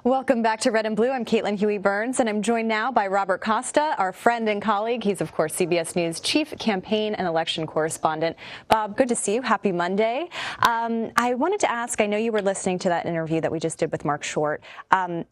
Welcome back to Red and Blue. I'm Caitlin Huey-Burns, and I'm joined now by Robert Costa, our friend and colleague. He's, of course, CBS News Chief Campaign and Election Correspondent. Bob, good to see you. Happy Monday. I wanted to ask, I know you were listening to that interview that we just did with Mark Short.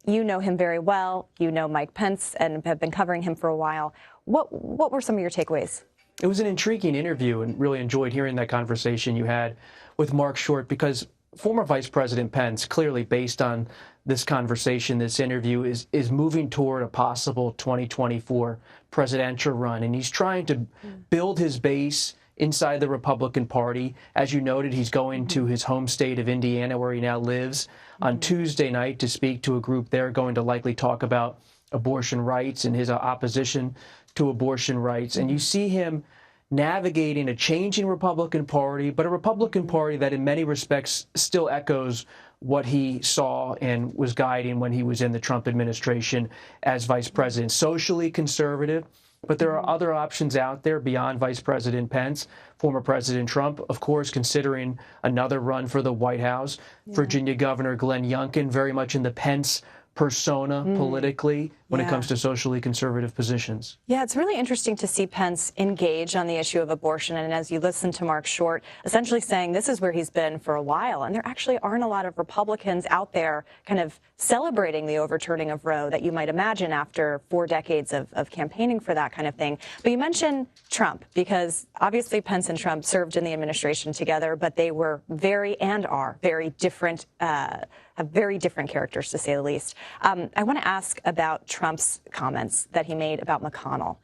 You know him very well. You know Mike Pence and have been covering him for a while. What were some of your takeaways? It was an intriguing interview, and really enjoyed hearing that conversation you had with Mark Short, because former Vice President Pence, clearly based on this conversation, this interview, is moving toward a possible 2024 presidential run. And he's trying to build his base inside the Republican Party. As you noted, he's going to his home state of Indiana, where he now lives, on Tuesday night to speak to a group there going to likely talk about abortion rights and his opposition to abortion rights. And you see him navigating a changing Republican Party, but a Republican Party that in many respects still echoes what he saw and was guiding when he was in the Trump administration as vice president. Socially conservative, but there are other options out there beyond Vice President Pence. Former President Trump, of course, considering another run for the White House. Virginia Governor Glenn Youngkin, very much in the Pence persona politically when it comes to socially conservative positions. Yeah, it's really interesting to see Pence engage on the issue of abortion. And as you listen to Mark Short, essentially saying this is where he's been for a while. And there actually aren't a lot of Republicans out there kind of celebrating the overturning of Roe that you might imagine after 4 decades of campaigning for that kind of thing. But you mentioned Trump, because obviously Pence and Trump served in the administration together, but they were are very different, have very different characters, to say the least. I want to ask about Trump's comments that he made about McConnell,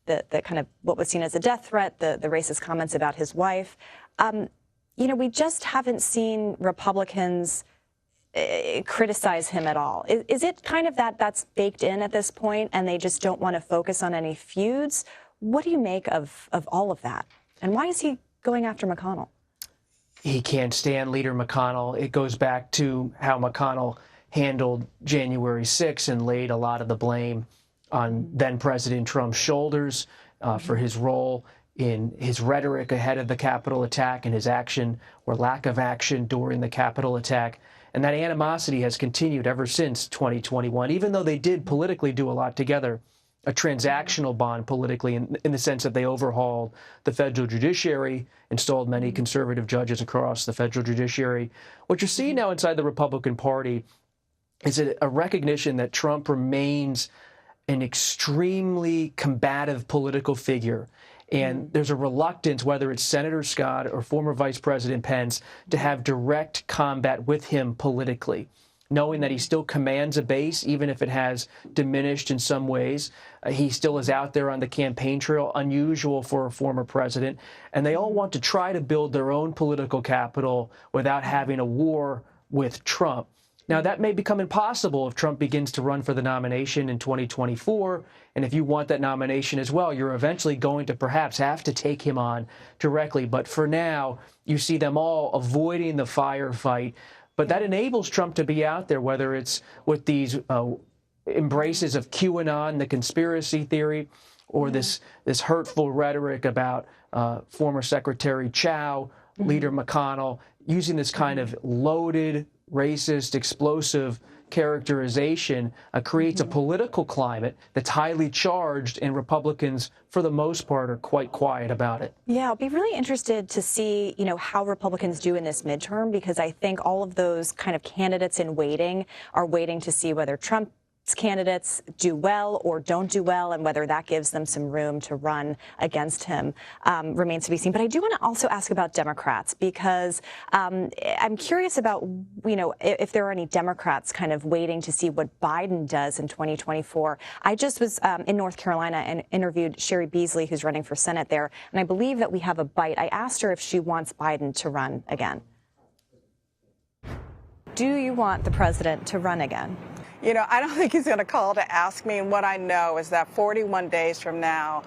the kind of what was seen as a death threat, the racist comments about his wife. We just haven't seen Republicans criticize him at all. Is it kind of that's baked in at this point and they just don't want to focus on any feuds? What do you make of all of that? And why is he going after McConnell? He can't stand Leader McConnell. It goes back to how McConnell handled January 6th and laid a lot of the blame on then-President Trump's shoulders for his role in his rhetoric ahead of the Capitol attack and his action or lack of action during the Capitol attack. And that animosity has continued ever since 2021, even though they did politically do a lot together. A transactional bond politically in the sense that they overhauled the federal judiciary, installed many conservative judges across the federal judiciary. What you're seeing now inside the Republican Party is a recognition that Trump remains an extremely combative political figure. And there's a reluctance, whether it's Senator Scott or former Vice President Pence, to have direct combat with him politically, knowing that he still commands a base, even if it has diminished in some ways. He still is out there on the campaign trail, unusual for a former president. And they all want to try to build their own political capital without having a war with Trump. Now, that may become impossible if Trump begins to run for the nomination in 2024. And if you want that nomination as well, you're eventually going to perhaps have to take him on directly. But for now, you see them all avoiding the firefight. But that enables Trump to be out there, whether it's with these embraces of QAnon, the conspiracy theory, or this hurtful rhetoric about former Secretary Chow, Leader McConnell, using this kind of loaded, racist, explosive characterization creates a political climate that's highly charged, and Republicans, for the most part, are quite quiet about it. Yeah, I'll be really interested to see, how Republicans do in this midterm, because I think all of those kind of candidates in waiting are waiting to see whether Trump's candidates do well or don't do well, and whether that gives them some room to run against him remains to be seen. But I do want to also ask about Democrats, because I'm curious about, if there are any Democrats kind of waiting to see what Biden does in 2024. I just was in North Carolina and interviewed Sherry Beasley, who's running for Senate there, and I believe that we have a bite. I asked her if she wants Biden to run again. Do you want the president to run again? I don't think he's going to call to ask me. And what I know is that 41 days from now,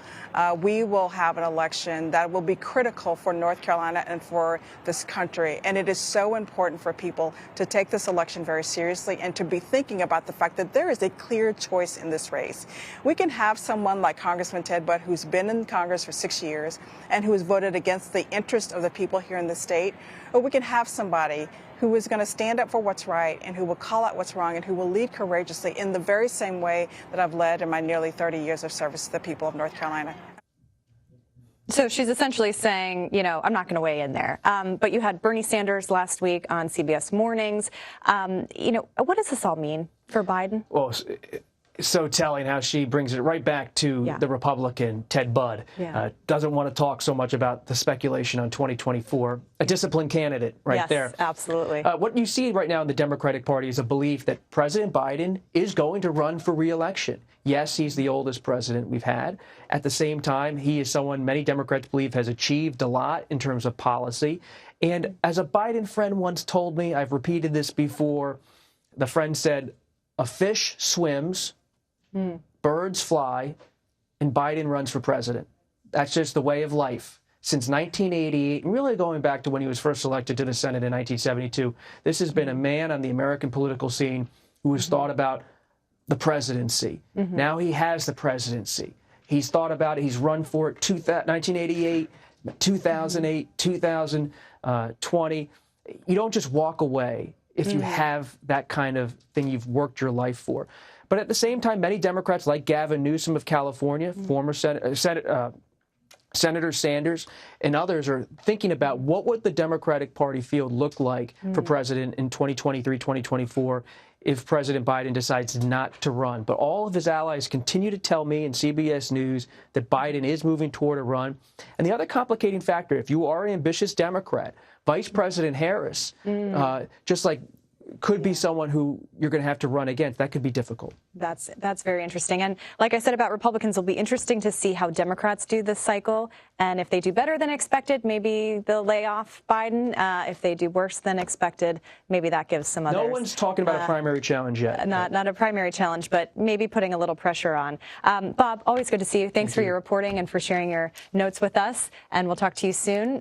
we will have an election that will be critical for North Carolina and for this country. And it is so important for people to take this election very seriously and to be thinking about the fact that there is a clear choice in this race. We can have someone like Congressman Ted Budd, who's been in Congress for 6 years and who has voted against the interest of the people here in the state, or we can have somebody who is going to stand up for what's right and who will call out what's wrong and who will lead courageously in the very same way that I've led in my nearly 30 years of service to the people of North Carolina. So she's essentially saying, you know, I'm not going to weigh in there. But you had Bernie Sanders last week on CBS Mornings. You know, what does this all mean for Biden? Well, so telling how she brings it right back to the Republican Ted Budd. Doesn't want to talk so much about the speculation on 2024. A disciplined candidate right there. Yes, absolutely. What you see right now in the Democratic Party is a belief that President Biden is going to run for re-election. Yes, he's the oldest president we've had. At the same time, he is someone many Democrats believe has achieved a lot in terms of policy. And as a Biden friend once told me, I've repeated this before, the friend said, a fish swims, birds fly, and Biden runs for president. That's just the way of life. Since 1988, and really going back to when he was first elected to the Senate in 1972, this has been a man on the American political scene who has thought about the presidency. Now he has the presidency. He's thought about it. He's run for it 1988, 2008, 2020. You don't just walk away if you have that kind of thing you've worked your life for. But at the same time, many Democrats like Gavin Newsom of California, former Senator Sanders, and others are thinking about what would the Democratic Party field look like for president in 2023, 2024 if President Biden decides not to run. But all of his allies continue to tell me in CBS News that Biden is moving toward a run. And the other complicating factor, if you are an ambitious Democrat, Vice President Harris, just like could be someone who you're going to have to run against. That could be difficult. That's very interesting. And like I said about Republicans, it'll be interesting to see how Democrats do this cycle. And if they do better than expected, maybe they'll lay off Biden. If they do worse than expected, maybe that gives some others. No one's talking about a primary challenge yet. Not a primary challenge, but maybe putting a little pressure on. Bob, always good to see you. Thanks for your reporting and for sharing your notes with us. And we'll talk to you soon.